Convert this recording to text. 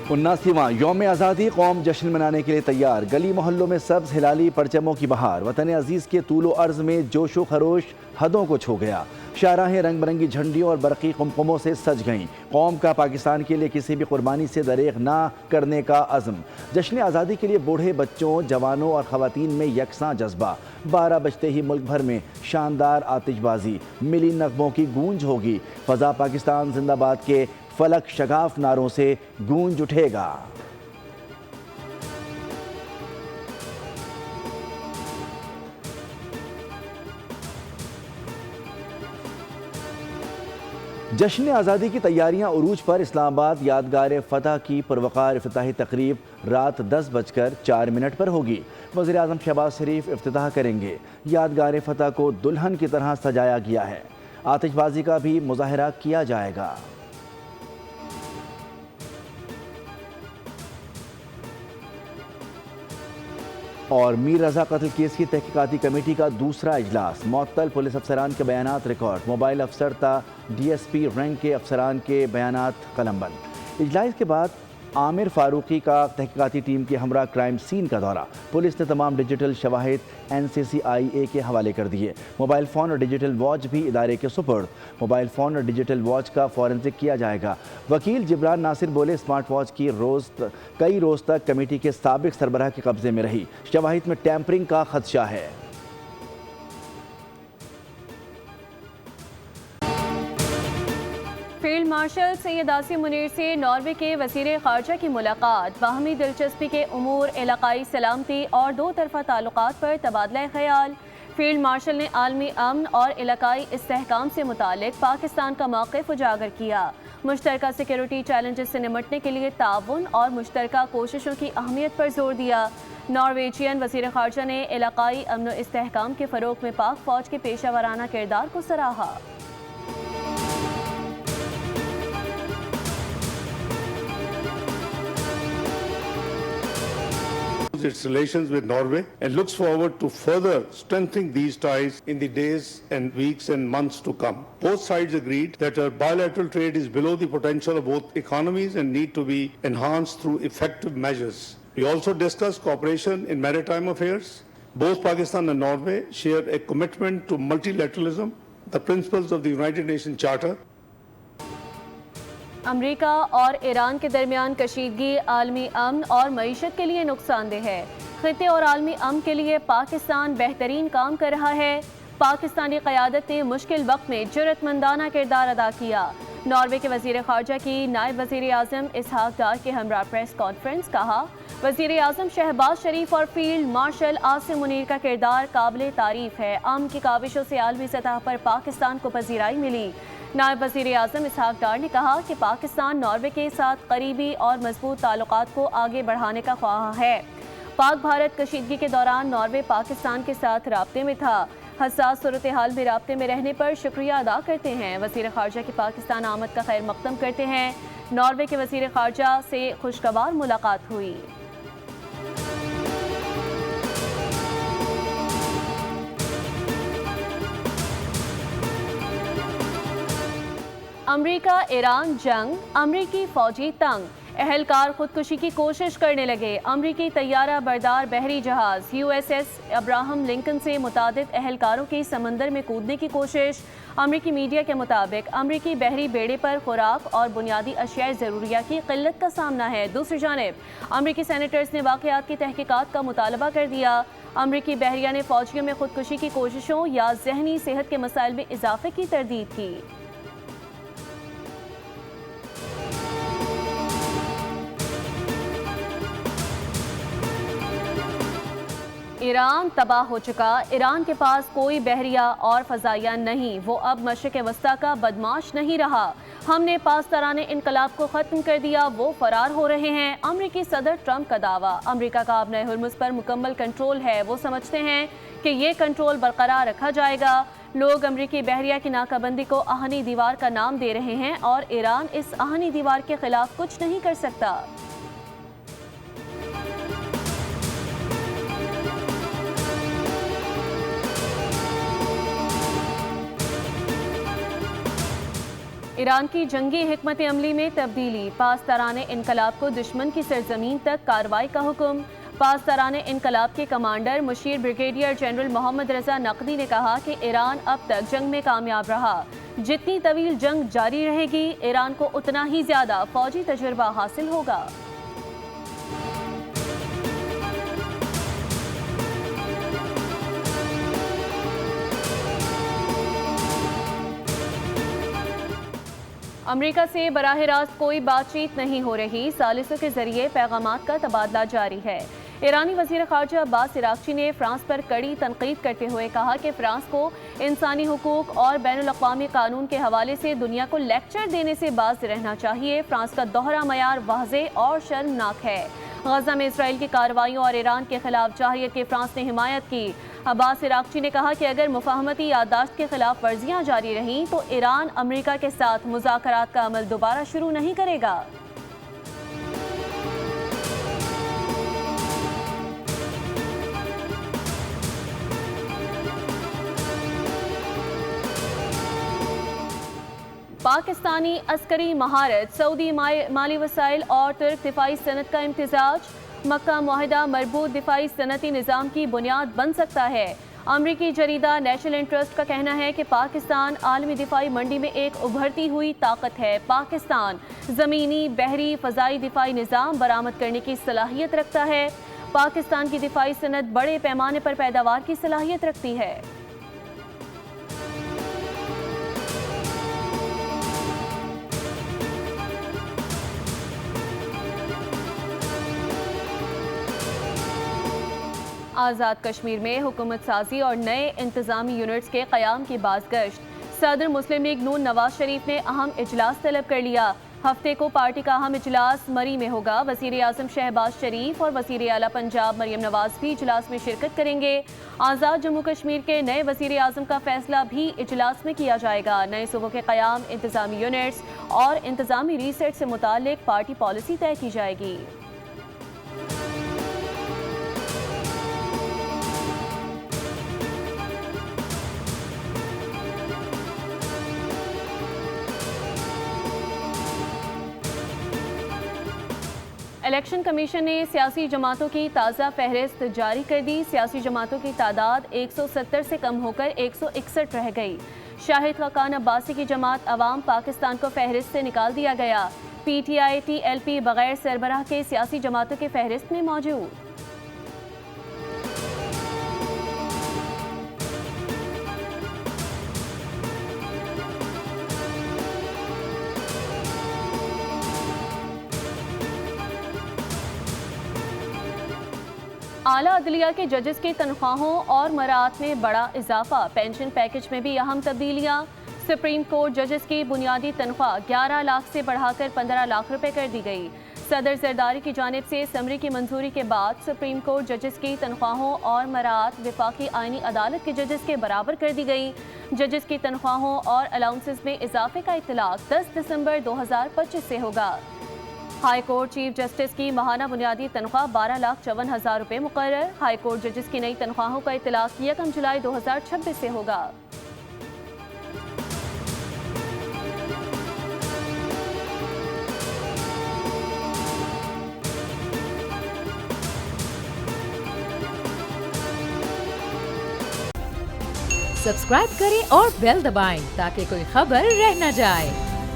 79واں یوم آزادی قوم جشن منانے کے لیے تیار، گلی محلوں میں سبز ہلالی پرچموں کی بہار، وطن عزیز کے طول و عرض میں جوش و خروش حدوں کو چھو گیا، شاہراہیں رنگ برنگی جھنڈیوں اور برقی قمقموں سے سج گئیں، قوم کا پاکستان کے لیے کسی بھی قربانی سے دریغ نہ کرنے کا عزم، جشن آزادی کے لیے بوڑھے بچوں، جوانوں اور خواتین میں یکساں جذبہ، 12 بجتے ہی ملک بھر میں شاندار آتش بازی، ملی نغموں کی گونج ہوگی، فضا پاکستان زندہ باد کے فلک شگاف نعروں سے گونج اٹھے گا۔ جشن آزادی کی تیاریاں عروج پر، اسلام آباد یادگار فتح کی پروقار افتتاحی تقریب رات 10:04 پر ہوگی، وزیر اعظم شہباز شریف افتتاح کریں گے، یادگار فتح کو دلہن کی طرح سجایا گیا ہے، آتش بازی کا بھی مظاہرہ کیا جائے گا۔ اور میر رضا قتل کیس کی تحقیقاتی کمیٹی کا دوسرا اجلاس، معطل پولیس افسران کے بیانات ریکارڈ، موبائل افسر تا ڈی ایس پی رینک کے افسران کے بیانات قلم بند۔ اجلاس کے بعد عامر فاروقی کا تحقیقاتی ٹیم کے ہمراہ کرائم سین کا دورہ، پولیس نے تمام ڈیجیٹل شواہد NCCIA کے حوالے کر دیے، موبائل فون اور ڈیجیٹل واچ بھی ادارے کے سپرد، موبائل فون اور ڈیجیٹل واچ کا فورنزک کیا جائے گا۔ وکیل جبران ناصر بولے اسمارٹ واچ کی کئی روز تک کمیٹی کے سابق سربراہ کے قبضے میں رہی، شواہد میں ٹیمپرنگ کا خدشہ ہے۔ فیلڈ مارشل سید عاصم منیر سے ناروے کے وزیر خارجہ کی ملاقات، باہمی دلچسپی کے امور، علاقائی سلامتی اور دو طرفہ تعلقات پر تبادلہ خیال۔ فیلڈ مارشل نے عالمی امن اور علاقائی استحکام سے متعلق پاکستان کا موقف اجاگر کیا، مشترکہ سیکیورٹی چیلنجز سے نمٹنے کے لیے تعاون اور مشترکہ کوششوں کی اہمیت پر زور دیا۔ نارویجین وزیر خارجہ نے علاقائی امن و استحکام کے فروغ میں پاک فوج کے پیشہ ورانہ کردار کو سراہا۔ its relations with Norway and looks forward to further strengthening these ties in the days and weeks and months to come. Both sides agreed that our bilateral trade is below the potential of both economies and need to be enhanced through effective measures. We also discussed cooperation in maritime affairs. Both Pakistan and Norway share a commitment to multilateralism, the principles of the United Nations Charter. امریکہ اور ایران کے درمیان کشیدگی عالمی امن اور معیشت کے لیے نقصان دہ ہے، خطے اور عالمی امن کے لیے پاکستان بہترین کام کر رہا ہے، پاکستانی قیادت نے مشکل وقت میں جرأت مندانہ کردار ادا کیا۔ ناروے کے وزیر خارجہ کی نائب وزیر اعظم اسحاق ڈار کے ہمراہ پریس کانفرنس، کہا وزیر اعظم شہباز شریف اور فیلڈ مارشل عاصم منیر کا کردار قابل تعریف ہے، امن کی کاوشوں سے عالمی سطح پر پاکستان کو پذیرائی ملی۔ نائب وزیر اعظم اسحاق ڈار نے کہا کہ پاکستان ناروے کے ساتھ قریبی اور مضبوط تعلقات کو آگے بڑھانے کا خواہاں ہے۔ پاک بھارت کشیدگی کے دوران ناروے پاکستان کے ساتھ رابطے میں تھا، حساس صورتحال میں رابطے میں رہنے پر شکریہ ادا کرتے ہیں، وزیر خارجہ کی پاکستان آمد کا خیر مقدم کرتے ہیں۔ ناروے کے وزیر خارجہ سے خوشگوار ملاقات ہوئی۔ امریکہ ایران جنگ، امریکی فوجی تنگ، اہلکار خودکشی کی کوشش کرنے لگے، امریکی طیارہ بردار بحری جہاز USS ابراہم لنکن سے متعدد اہلکاروں کی سمندر میں کودنے کی کوشش۔ امریکی میڈیا کے مطابق امریکی بحری بیڑے پر خوراک اور بنیادی اشیاء ضروریہ کی قلت کا سامنا ہے۔ دوسری جانب امریکی سینیٹرز نے واقعات کی تحقیقات کا مطالبہ کر دیا۔ امریکی بحریہ نے فوجیوں میں خودکشی کی کوششوں یا ذہنی صحت کے مسائل میں اضافے کی تردید کی۔ ایران تباہ ہو چکا، ایران کے پاس کوئی بحریہ اور فضائیہ نہیں، وہ اب مشرق وسطیٰ کا بدماش نہیں رہا، ہم نے پاسداران انقلاب کو ختم کر دیا، وہ فرار ہو رہے ہیں۔ امریکی صدر ٹرمپ کا دعویٰ، امریکہ کا ابن ہرمز پر مکمل کنٹرول ہے، وہ سمجھتے ہیں کہ یہ کنٹرول برقرار رکھا جائے گا۔ لوگ امریکی بحریہ کی ناکہ بندی کو آہنی دیوار کا نام دے رہے ہیں اور ایران اس آہنی دیوار کے خلاف کچھ نہیں کر سکتا۔ ایران کی جنگی حکمت عملی میں تبدیلی، پاسداران انقلاب کو دشمن کی سرزمین تک کارروائی کا حکم۔ پاسداران انقلاب کے کمانڈر مشیر بریگیڈیئر جنرل محمد رضا نقوی نے کہا کہ ایران اب تک جنگ میں کامیاب رہا، جتنی طویل جنگ جاری رہے گی ایران کو اتنا ہی زیادہ فوجی تجربہ حاصل ہوگا۔ امریکہ سے براہ راست کوئی بات چیت نہیں ہو رہی، ثالثوں کے ذریعے پیغامات کا تبادلہ جاری ہے۔ ایرانی وزیر خارجہ عباس عراقچی نے فرانس پر کڑی تنقید کرتے ہوئے کہا کہ فرانس کو انسانی حقوق اور بین الاقوامی قانون کے حوالے سے دنیا کو لیکچر دینے سے باز رہنا چاہیے۔ فرانس کا دوہرا معیار واضح اور شرمناک ہے۔ غزہ میں اسرائیل کی کارروائیوں اور ایران کے خلاف جارحیت کی فرانس نے حمایت کی۔ عباس عراقچی نے کہا کہ اگر مفاہمتی یادداشت کے خلاف ورزیاں جاری رہیں تو ایران امریکہ کے ساتھ مذاکرات کا عمل دوبارہ شروع نہیں کرے گا۔ پاکستانی عسکری مہارت، سعودی مالی وسائل اور ترک دفاعی صنعت کا امتزاج، مکہ معاہدہ مربوط دفاعی صنعتی نظام کی بنیاد بن سکتا ہے۔ امریکی جریدہ نیشنل انٹرسٹ کا کہنا ہے کہ پاکستان عالمی دفاعی منڈی میں ایک ابھرتی ہوئی طاقت ہے۔ پاکستان زمینی، بحری، فضائی دفاعی نظام برآمد کرنے کی صلاحیت رکھتا ہے۔ پاکستان کی دفاعی صنعت بڑے پیمانے پر پیداوار کی صلاحیت رکھتی ہے۔ آزاد کشمیر میں حکومت سازی اور نئے انتظامی یونٹس کے قیام کی بازگشت، صدر مسلم لیگ نون نواز شریف نے اہم اجلاس طلب کر لیا۔ ہفتے کو پارٹی کا اہم اجلاس مری میں ہوگا۔ وزیر اعظم شہباز شریف اور وزیر اعلیٰ پنجاب مریم نواز بھی اجلاس میں شرکت کریں گے۔ آزاد جموں کشمیر کے نئے وزیر اعظم کا فیصلہ بھی اجلاس میں کیا جائے گا۔ نئے صوبوں کے قیام، انتظامی یونٹس اور انتظامی ریسیٹ سے متعلق پارٹی پالیسی طے کی جائے گی۔ الیکشن کمیشن نے سیاسی جماعتوں کی تازہ فہرست جاری کر دی۔ سیاسی جماعتوں کی تعداد 170 سے کم ہو کر 161 رہ گئی۔ شاہد خاقان عباسی کی جماعت عوام پاکستان کو فہرست سے نکال دیا گیا۔ P T I T L P بغیر سربراہ کے سیاسی جماعتوں کی فہرست میں موجود۔ اعلیٰ عدلیہ کے ججز کی تنخواہوں اور مراعات میں بڑا اضافہ، پینشن پیکج میں بھی اہم تبدیلیاں۔ سپریم کورٹ ججز کی بنیادی تنخواہ 11 لاکھ سے بڑھا کر 15 لاکھ روپے کر دی گئی۔ صدر زرداری کی جانب سے اسمبلی کی منظوری کے بعد سپریم کورٹ ججز کی تنخواہوں اور مراعات وفاقی آئینی عدالت کے ججز کے برابر کر دی گئی۔ ججز کی تنخواہوں اور الاؤنسز میں اضافے کا اطلاق 10 دسمبر 2025 سے ہوگا۔ ہائی کورٹ چیف جسٹس کی ماہانہ بنیادی تنخواہ 12,54,000 روپے مقرر۔ ہائی کورٹ ججز کی نئی تنخواہوں کا اطلاق 1 جولائی 2026 سے ہوگا۔ سبسکرائب کریں اور بیل دبائیں تاکہ کوئی خبر رہ نہ جائے۔